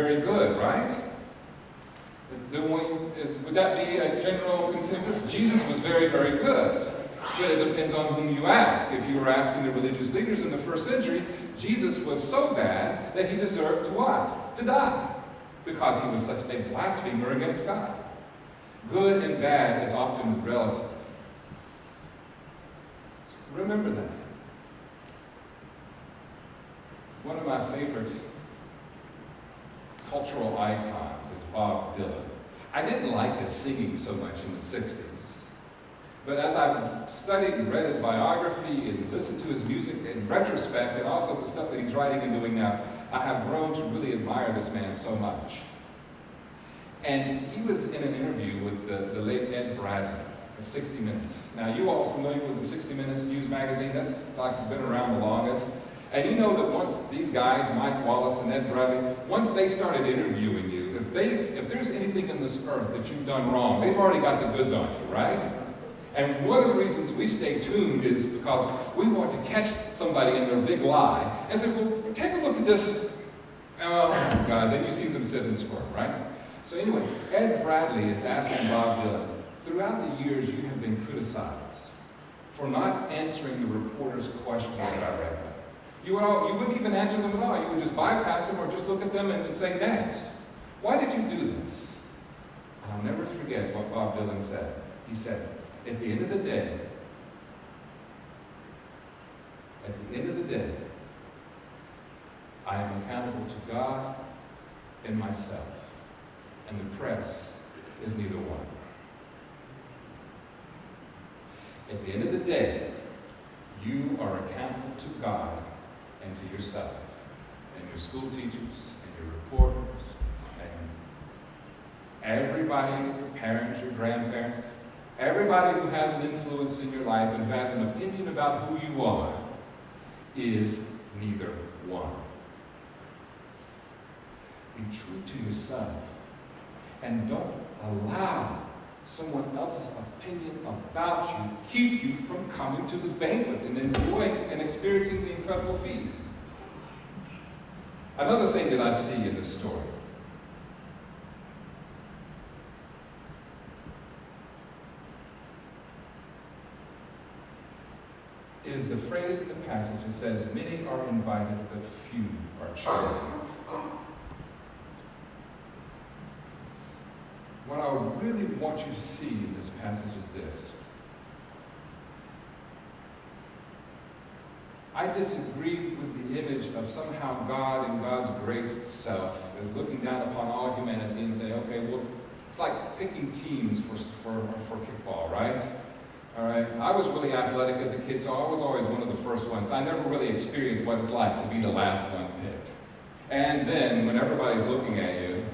very good, right? Would that be a general consensus? Jesus was very, very good. But it depends on whom you ask. If you were asking the religious leaders in the first century, Jesus was so bad that he deserved to what? To die. Because he was such a blasphemer against God. Good and bad is often relative. So remember that. One of my favorite cultural icons is Bob Dylan. I didn't like his singing so much in the 60s. But as I've studied and read his biography and listened to his music in retrospect, and also the stuff that he's writing and doing now, I have grown to really admire this man so much. And he was in an interview with the late Ed Bradley of 60 Minutes. Now, you all familiar with the 60 Minutes news magazine? That's like been around the longest. And you know that once these guys, Mike Wallace and Ed Bradley, once they started interviewing you, if there's anything in this earth that you've done wrong, they've already got the goods on you, right? And one of the reasons we stay tuned is because we want to catch somebody in their big lie and say, well, take a look at this. Oh, God, then you see them sit and squirm, right? So anyway, Ed Bradley is asking Bob Dylan, throughout the years you have been criticized for not answering the reporter's questions about Red. You wouldn't even answer them at all. You would just bypass them or just look at them and say next. Why did you do this? And I'll never forget what Bob Dylan said. He said, at the end of the day, I am accountable to God and myself, and the press is neither one. At the end of the day, you are accountable to God and to yourself, and your school teachers, and your reporters, and everybody, your parents, your grandparents, everybody who has an influence in your life and who has an opinion about who you are is neither one. Be true to yourself and don't allow someone else's opinion about you keep you from coming to the banquet and enjoying and experiencing the incredible feast. Another thing that I see in this story is the phrase in the passage that says, many are invited, but few are chosen. What I really want you to see in this passage is this. I disagree with the image of somehow God and God's great self is looking down upon all humanity and saying, okay, well, it's like picking teams for kickball, right? All right. I was really athletic as a kid, so I was always one of the first ones. I never really experienced what it's like to be the last one picked. And then when everybody's looking at you,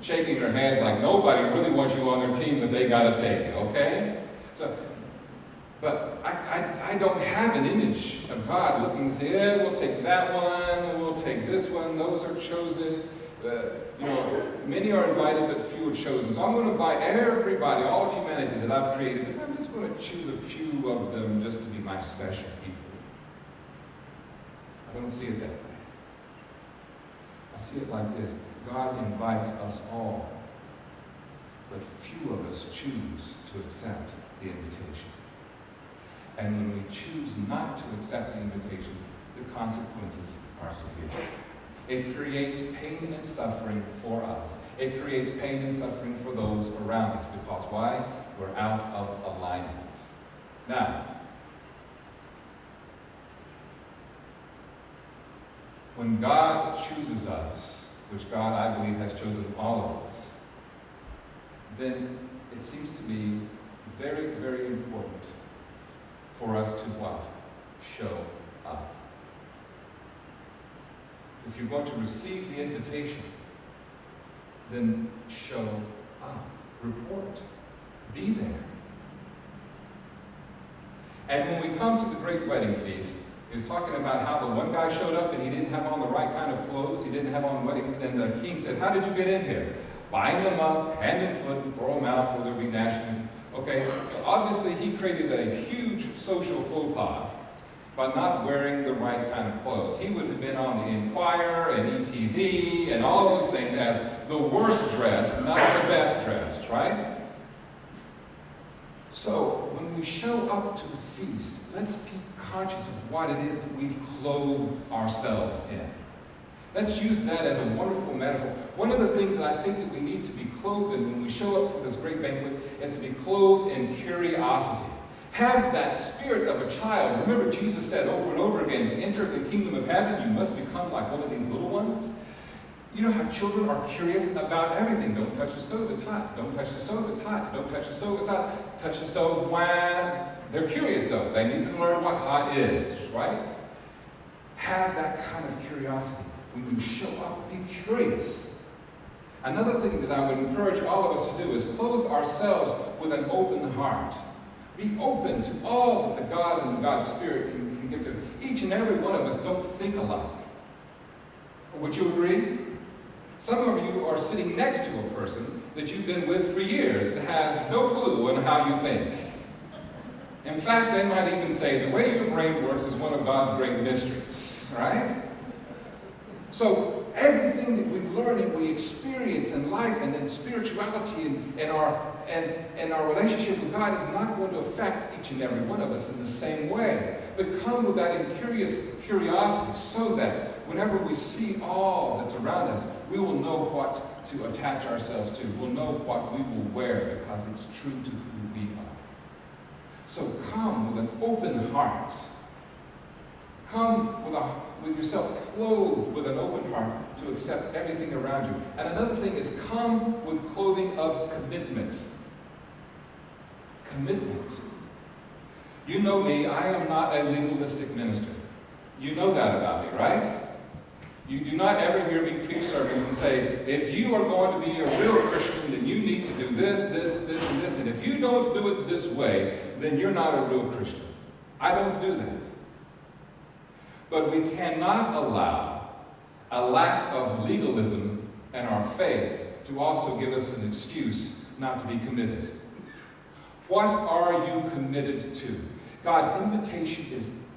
shaking their heads like nobody really wants you on their team, but they got to take it, okay? So, but I don't have an image of God looking and saying, yeah, we'll take that one, we'll take this one, those are chosen. Many are invited, but few are chosen. So I'm going to invite everybody, all of humanity that I've created, and I'm just going to choose a few of them just to be my special people. I don't see it that way. I see it like this. God invites us all, but few of us choose to accept the invitation. And when we choose not to accept the invitation, the consequences are severe. It creates pain and suffering for us. It creates pain and suffering for those around us. Because why? We're out of alignment. Now, when God chooses us, which God, I believe, has chosen all of us, then it seems to be very, very important for us to what? Show up. If you're going to receive the invitation, then show up. Report. Be there. And when we come to the great wedding feast, he was talking about how the one guy showed up and he didn't have on the right kind of clothes. He didn't have on wedding. And the king said, how did you get in here? Bind them up, hand and foot, and throw them out where they'll be gnashing. Okay, so obviously he created a huge social faux pas by not wearing the right kind of clothes. He would have been on the Enquirer and ETV and all those things as the worst dressed, not the best dressed, right? So when we show up to the feast, let's be conscious of what it is that we've clothed ourselves in. Let's use that as a wonderful metaphor. One of the things that I think that we need to be clothed in when we show up for this great banquet is to be clothed in curiosity. Have that spirit of a child. Remember, Jesus said over and over again, to enter the kingdom of heaven, you must become like one of these little ones. You know how children are curious about everything. Don't touch the stove, it's hot. Don't touch the stove, it's hot. Don't touch the stove, it's hot. Touch the stove, wah. They're curious though. They need to learn what hot is, right? Have that kind of curiosity. When you show up, be curious. Another thing that I would encourage all of us to do is clothe ourselves with an open heart. Be open to all that the God and God's Spirit can give to. Each and every one of us don't think alike. Would you agree? Some of you are sitting next to a person that you've been with for years that has no clue on how you think. In fact, they might even say the way your brain works is one of God's great mysteries, right? So everything that we learn and we experience in life and in spirituality and our relationship with God is not going to affect each and every one of us in the same way. But come with that curiosity so that whenever we see all that's around us, we will know what to attach ourselves to. We'll know what we will wear because it's true to who we are. So come with an open heart. Come with yourself clothed with an open heart to accept everything around you. And another thing is come with clothing of commitment. Commitment. You know me, I am not a legalistic minister. You know that about me, right? You do not ever hear me preach sermons and say, if you are going to be a real Christian, then you need to do this, this, this, and this. And if you don't do it this way, then you're not a real Christian. I don't do that. But we cannot allow a lack of legalism in our faith to also give us an excuse not to be committed. What are you committed to? God's invitation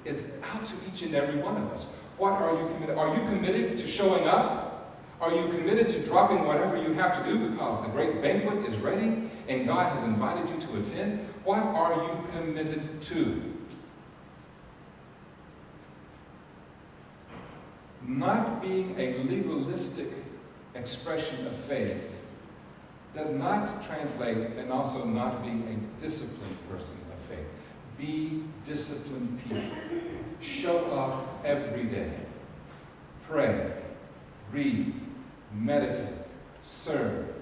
is out to each and every one of us. What are you committed? Are you committed to showing up? Are you committed to dropping whatever you have to do because the great banquet is ready and God has invited you to attend? What are you committed to? Not being a legalistic expression of faith does not translate and also not being a disciplined person of faith. Be disciplined people. Show up every day. Pray, read, meditate, serve.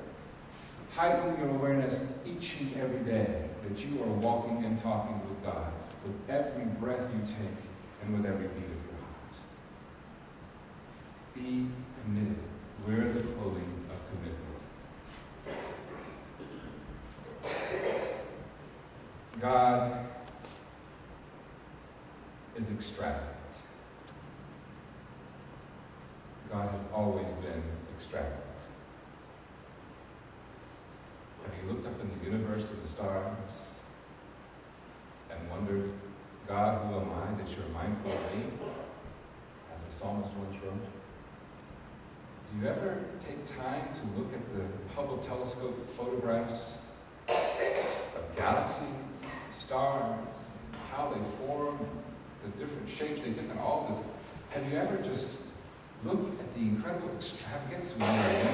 Heighten your awareness each and every day that you are walking and talking with God with every breath you take and with every beat of your heart. Be committed. Wear the clothing of commitment. God is extravagant. God has always been extravagant. Have you looked up in the universe at the stars and wondered, God, who am I that you're mindful of me? As the psalmist once wrote. Do you ever take time to look at the Hubble telescope photographs of galaxies, stars, how they form, the different shapes they take, and all the... Have you ever just looked at the incredible extravagance when you're